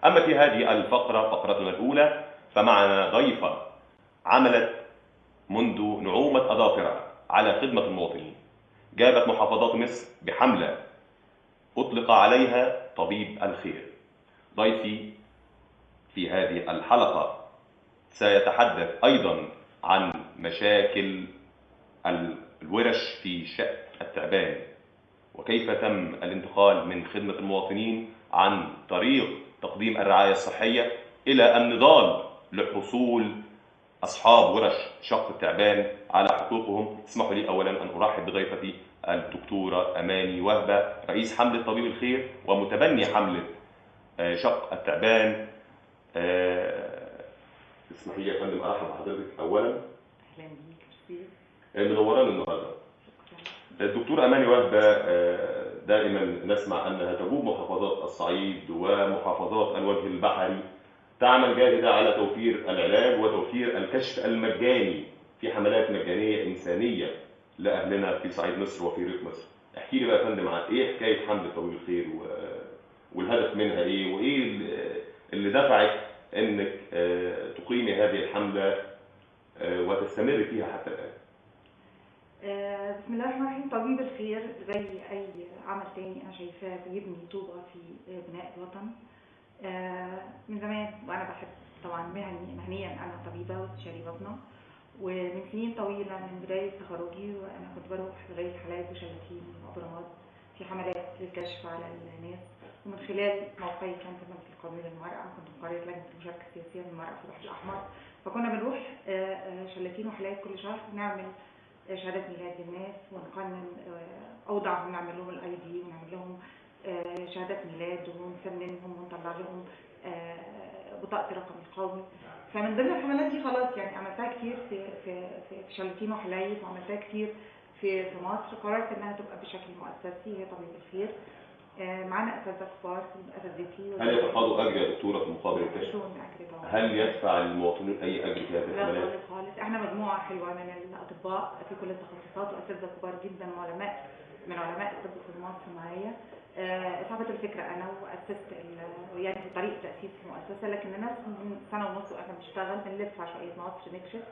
أما في هذه الفقرة، فقرتنا الأولى، فمعنا ضيفة عملت منذ نعومة أظافرها على خدمة المواطنين. جابت محافظات مصر بحملة أطلق عليها طبيب الخير. ضيفي في هذه الحلقة سيتحدث أيضا عن مشاكل الورش في شأن التعبان، وكيف تم الانتقال من خدمة المواطنين عن طريق تقديم الرعاية الصحية إلى النضال لحصول أصحاب ورش شق التعبان على حقوقهم. اسمحوا لي أولا أن أرحب بضيفتي الدكتورة أماني وهبة، رئيس حملة طبيب الخير ومتبني حملة شق التعبان. اسمحي لي يا فندم أرحب بحضرتك أولا. أهلا بيك. منورانا النهارده. الدكتورة أماني وهبة دائما نسمع أنها تجوب محافظات الصعيد ومحافظات الوجه البحري، تعمل جاهدة على توفير العلاج وتوفير الكشف المجاني في حملات مجانية إنسانية لأهلنا في صعيد مصر وفي ريف مصر. احكي لي بقى يا فندم عن إيه حكاية حملة طبيب الخير والهدف منها إيه، وإيه اللي دفعك إنك تقيمي هذه الحملة وتستمر فيها حتى الآن؟ بسم الله الرحمن الرحيم. طبيب الخير زي أي عمل تاني أنا شايفاه بيبني طوبة في بناء الوطن. من زمان وأنا بحب طبعا مهنيا أنا طبيبة واستشاري بطنة، ومن سنين طويلة من بداية تخرجي وأنا كنت بروح لغاية حالات وشلاتين وأبرامات في حملات للكشف على الناس، ومن خلال موقعي كان في المجلس القومي للمرأة، كنت مقررة لجنة المشاركة السياسية للمرأة في البحر الأحمر، فكنا بنروح شلاتين وحالات كل شهر نعمل شهادات ميلاد للناس ونقنن اوضاعهم، نعمل لهم الاي دي ونعمل لهم شهادات ميلاد ونسننهم ونطلع لهم بطاقه الرقم القومي. فمن ضمن الحملات دي خلاص يعني عملتها كتير في شلاتين وحلايب، وعملتها كتير في مصر. قررت انها تبقى بشكل مؤسسي هي طبيب الخير. معانا اساتذه كبار اساتذتي. هل يتقاضوا اجر يا دكتوره في مقابل الكشف؟ هل يدفع المواطنين اي اجر في هذه الحملات؟ لا خالص. احنا مجموعه حلوه من الاطباء في كل التخصصات واساتذه كبار جدا وعلماء من علماء الطب في مصر معايا. صاحبه الفكره انا، واسست يعني في طريق تاسيس المؤسسه، لكن الناس من سنه ونص واحنا بنشتغل بنلف عشوائيه مصر نكشف.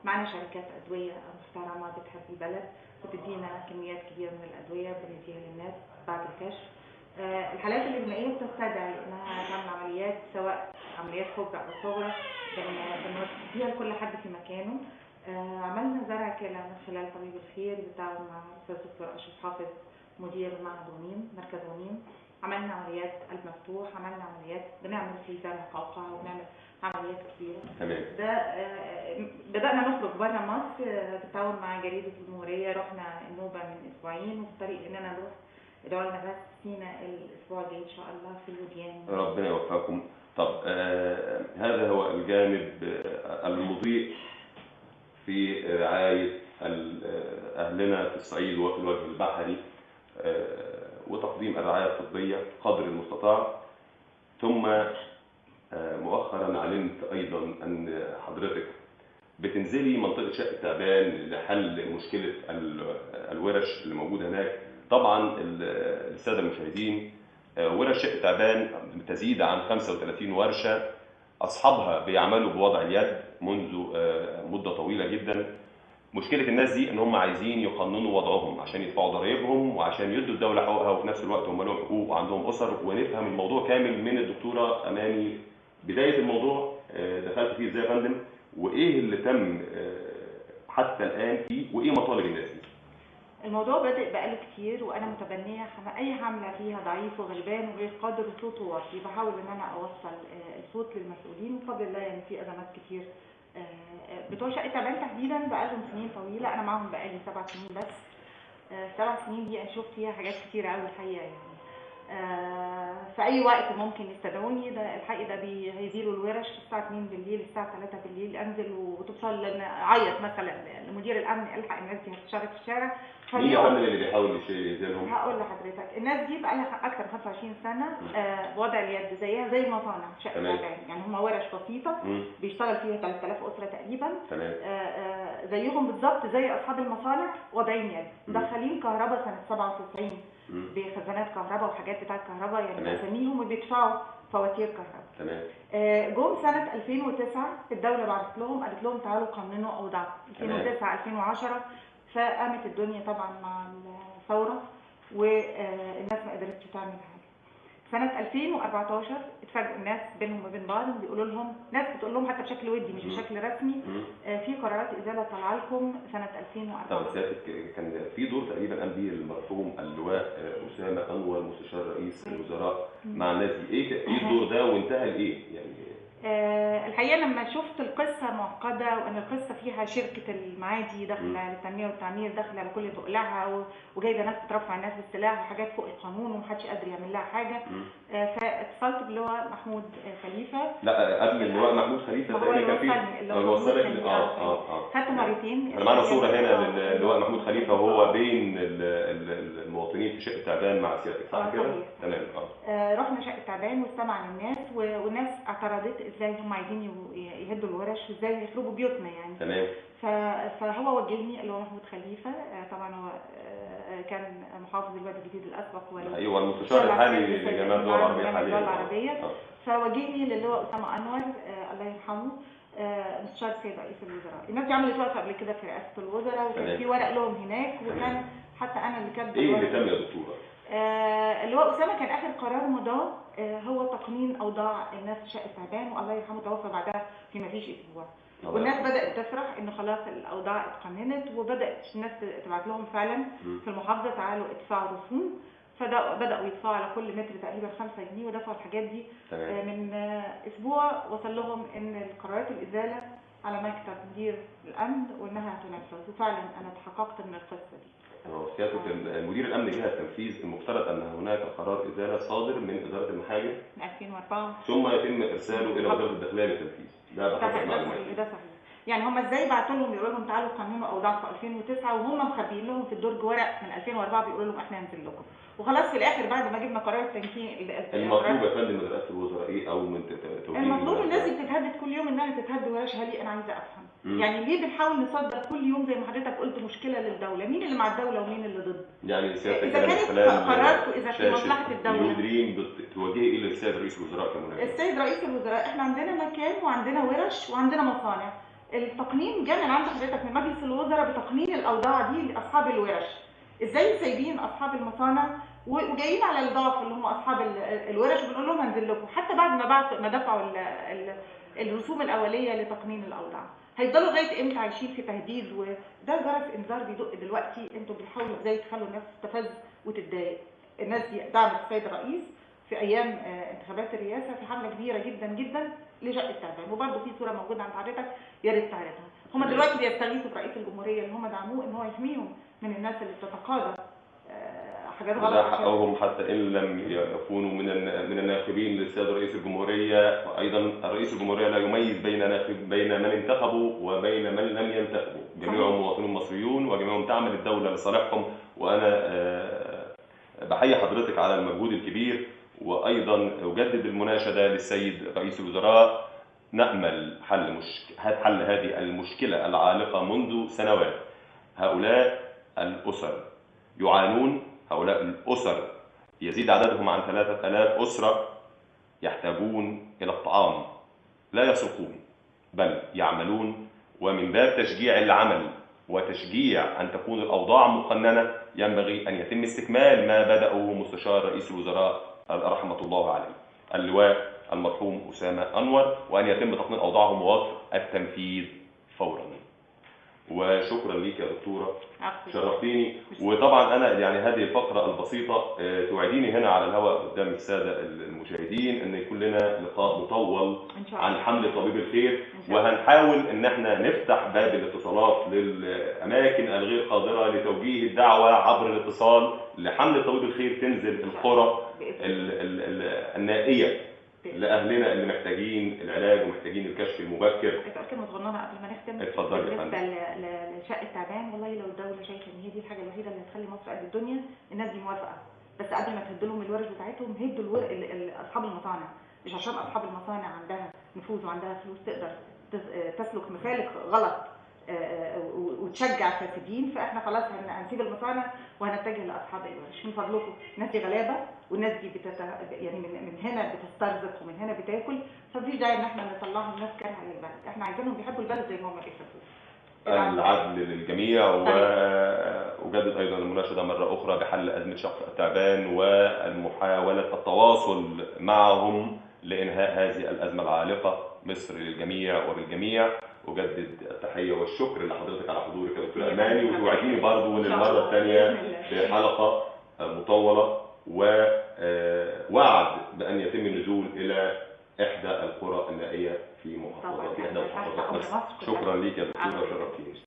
معنا شركات ادويه محترمه بتحب البلد بتدينا كميات كبيره من الادويه بنديها للناس بعد الكشف. الحالات اللي بنلاقيها بتستدعي انها تعمل عمليات، سواء عمليات كبرى او صغرى، بنوديها لكل حد في مكانه. عملنا زرع كلى من خلال طبيب الخير بالتعاون مع الاستاذ الدكتور اشرف حافظ مدير معهد ونيم مركز ونيم. عملنا عمليات قلب مفتوح، عملنا عمليات بنعمل في زرع قوقعه وبنعمل عمليات كثيره. تمام. ده بدانا نخرج بره مصر بالتعاون مع جريده الجمهوريه. رحنا النوبه من اسبوعين، وفي طريق اننا نروح دولنا بس سينا الاسبوع الجاي ان شاء الله في الوديان. ربنا يوفقكم. طب هذا هو الجانب المضيء في رعاية أهلنا في الصعيد وفي الوجه البحري وتقديم الرعاية الطبية قدر المستطاع. ثم مؤخرا علمت أيضا أن حضرتك بتنزلي منطقة شق التعبان لحل مشكلة الورش اللي موجودة هناك. طبعا السادة المشاهدين، ورش شق التعبان تزيد عن 35 ورشة، أصحابها بيعملوا بوضع اليد منذ مدة طويلة جدا. مشكلة الناس دي ان هم عايزين يقننوا وضعهم عشان يدفعوا ضرائبهم وعشان يدوا الدولة حقوقها، وفي نفس الوقت هم لهم حقوق وعندهم أسر. ونفهم الموضوع كامل من الدكتورة أماني. بداية الموضوع دخلت فيه ازاي يا فندم، وايه اللي تم حتى الآن فيه، وايه مطالب الناس دي؟ الموضوع بادئ بقاله كتير، وانا متبنيه اي حمله فيها ضعيف وغلبان وغير قادر وصوته واطي، بحاول ان انا اوصل الصوت للمسؤولين. وبفضل الله يعني في ازمات كتير. بتوع شق التعبان تحديدا بقالهم سنين طويله، انا معاهم بقالي 7 سنين بس. 7 سنين دي انا شفت فيها حاجات كتير قوي الحقيقه يعني. في اي وقت ممكن يستدعوني. ده الحقيقه ده هيزيلوا الورش الساعه 2 بالليل، الساعه 3 بالليل انزل وتوصل اعيط مثلا لمدير الامن الحق الناس دي هتشارك في الشارع. مين يا فندم اللي بيحاول يزيلهم؟ هقول لحضرتك، الناس دي بقى لها اكثر من 25 سنه بوضع اليد زيها زي المصانع شق التعبان، يعني هم ورش بسيطه بيشتغل فيها 3000 اسره تقريبا. زيهم بالظبط زي اصحاب المصانع وضعين يد، مدخلين كهرباء سنه 97 بخزانات كهرباء وحاجات بتاعت كهرباء، يعني بسميهم وبيدفعوا فواتير كهرباء. تمام. جم سنة 2009 الدولة بعتت لهم قالت لهم تعالوا قننوا أوضاع 2009 2010. فقامت الدنيا طبعا مع الثورة والناس ما قدرتش تعمل حاجة. سنة 2014 اتفاجئوا الناس بينهم وبين بعض بيقولوا لهم، ناس بتقول لهم حتى بشكل ودي مش بشكل رسمي، في قرارات إزالة طالعه لكم سنة 2014. طب سيادتك كان في دور تقريبا قام بيه المرحوم اللواء أسامة أنور مستشار رئيس الوزراء مع الناس دي، ايه الدور ده وانتهى لايه يعني؟ الحقيقة لما شفت القصة معقدة وأن القصة فيها شركة المعادي داخلة للتنمية والتعمير داخلة بكل تقلعها وجايبة ناس بترفع الناس بالسلاح وحاجات فوق القانون ومحدش قادر يعمل لها حاجة، فاتصلت باللواء محمود خليفة. لا قبل اللواء محمود خليفة تقريبا كان في وصلك خدته مرتين. احنا معانا صورة هنا للواء محمود خليفة وهو بين المواطنين في شقة تعبان مع سيادتك، صح كده؟ تمام. رحنا شقة تعبان واستمعنا للناس والناس اعترضت ازاي هم عايزين يهدوا الورش وازاي يخربوا بيوتنا يعني. تمام. فهو وجهني اللي هو محمود خليفة، طبعا هو كان محافظ الوادي الجديد الاسبق ايوه المستشار الحالي لجماعه الدول العربيه حاليا. فوجهني للواء اسامه انور الله يرحمه مستشار السيد رئيس الوزراء. الناس دي عملت وقفه قبل كده في رئاسه الوزراء وكان في ورق لهم هناك وكان حتى انا اللي كاتبه. ايه اللي تم يا دكتوره؟ اللواء اسامه كان اخر قرار مضاه هو تقنين اوضاع الناس في شقه تعبان، والله يرحمه توفى بعدها في ما فيش اسبوع. والناس بدات تفرح انه خلاص الاوضاع اتقننت وبدات الناس تبعت لهم فعلا في المحافظه تعالوا ادفعوا رسوم، فبداوا يدفعوا على كل متر تقريبا 5 جنيه ودفعوا الحاجات دي. من اسبوع وصل لهم ان قرارات الازاله على مكتب مدير الامن وانها هتنفذ، وفعلا انا تحققت من القصه دي. سيادة مدير الامن جهه التنفيذ المفترض ان هناك قرار ازاله صادر من اداره المحاجر 2004 ثم يتم ارساله الى وزاره الداخليه للتنفيذ. ده بحسب معلوماتي. ده صحيح. يعني هم ازاي بعتوا لهم يقولوا لهم تعالوا قننوا اوضاع في 2009 وهم مخبيين لهم في الدرج ورق من 2004 بيقولوا لهم احنا هننزل لكم، وخلاص في الاخر بعد ما جبنا قرار التنكيل. المطلوب يا فندم من رئاسه الوزراء ايه او من توجيه المطلوب الناس دي بتتهدد كل يوم انها تتهد ورشها ليه؟ انا عايزه افهم. يعني ليه بنحاول نصدر كل يوم زي ما حضرتك قلت مشكله للدوله؟ مين اللي مع الدوله ومين اللي ضد؟ يعني سيادتك اذا كانت قرارات واذا في مصلحه الدوله بتوجهي ايه للسيد رئيس الوزراء كمناسب؟ السيد رئيس الوزراء احنا عندنا مكان وعندنا ورش وعندنا مصانع. التقنين جاء من عند حضرتك من مجلس الوزراء بتقنين الاوضاع دي لاصحاب الورش. ازاي سايبين اصحاب المصانع وجايين على الضعف اللي هم اصحاب الورش وبنقول لهم هنزل لكم حتى بعد ما دفعوا الرسوم الاوليه لتقنين الاوضاع؟ هيفضلوا لغايه امتى عايشين في تهديد؟ وده جرس انذار بيدق دلوقتي. انتوا بتحاولوا ازاي تخلوا الناس تستفز وتتضايق. الناس دي دعمت السيد الرئيس في ايام انتخابات الرئاسه في حمله كبيره جدا جدا لشقه تعبان، وبرده في صوره موجوده عند حضرتك يا ريت تعرضها. هم دلوقتي بيستغيثوا برئيس الجمهوريه اللي هم دعموه ان هو يحميهم من الناس اللي بتتقاضى حاجات غلط. ده حقهم حتى ان لم يكونوا من الناخبين للسيد رئيس الجمهوريه، وايضا الرئيس الجمهوريه لا يميز بين من انتخبوا وبين من لم ينتخبوا، جميعهم مواطنون مصريون وجميعهم تعمل الدوله لصالحهم. وانا بحيي حضرتك على المجهود الكبير، وايضا اجدد المناشده للسيد رئيس الوزراء. نامل حل هذه المشكله العالقه منذ سنوات. هؤلاء الاسر يعانون، هؤلاء الاسر يزيد عددهم عن 3000 اسره يحتاجون الى الطعام، لا يسرقون بل يعملون. ومن باب تشجيع العمل وتشجيع ان تكون الاوضاع مقننه ينبغي ان يتم استكمال ما بدأه مستشار رئيس الوزراء رحمه الله عليه اللواء المرحوم أسامة أنور، وأن يتم تقنين أوضاعهم ووقف التنفيذ فورا. وشكرا ليك يا دكتورة، شرفتيني. وطبعا أنا يعني هذه الفقرة البسيطة توعديني هنا على الهواء قدام السادة المشاهدين أن يكون لنا لقاء مطول عن حملة طبيب الخير، وهنحاول أن احنا نفتح باب الاتصالات للأماكن الغير قادرة لتوجيه الدعوة عبر الاتصال لحملة طبيب الخير تنزل القرى النائية لأهلنا اللي محتاجين العلاج ومحتاجين الكشف المبكر. كلمة صغننة قبل ما نختم. اتفضلي يا فندم. بالنسبة لشقة تعبان، والله لو الدولة شايفة إن هي دي الحاجة الوحيدة اللي هتخلي مصر قد الدنيا، الناس دي موافقة. بس قبل ما تهد لهم الورش بتاعتهم هدوا أصحاب المصانع، مش عشان أصحاب المصانع عندها نفوذ وعندها فلوس تقدر تسلك مسالك غلط وتشجع الفاسدين، فاحنا خلاص هنسيب المصانع وهنتجه لاصحاب الورش. من فضلكم، الناس دي غلابه، والناس دي يعني من هنا بتسترزق ومن هنا بتاكل، فمفيش داعي ان احنا نطلعهم ناس كارهه للبلد. احنا عايزينهم بيحبوا البلد زي ما هم بيحبوها. العدل للجميع، وأجدد أيضا المناشدة مرة أخرى بحل أزمة شق التعبان والمحاولة التواصل معهم لإنهاء هذه الأزمة العالقة. مصر للجميع وبالجميع. أجدد التحية والشكر لحضرتك على حضورك يا دكتور أماني، وتوعديني برضه للمرة الثانية بحلقة مطولة، ووعد بأن يتم النزول إلى إحدى القرى النائية في إحدى محافظات مصر. شكرا ليك يا دكتورة، شرفتيني.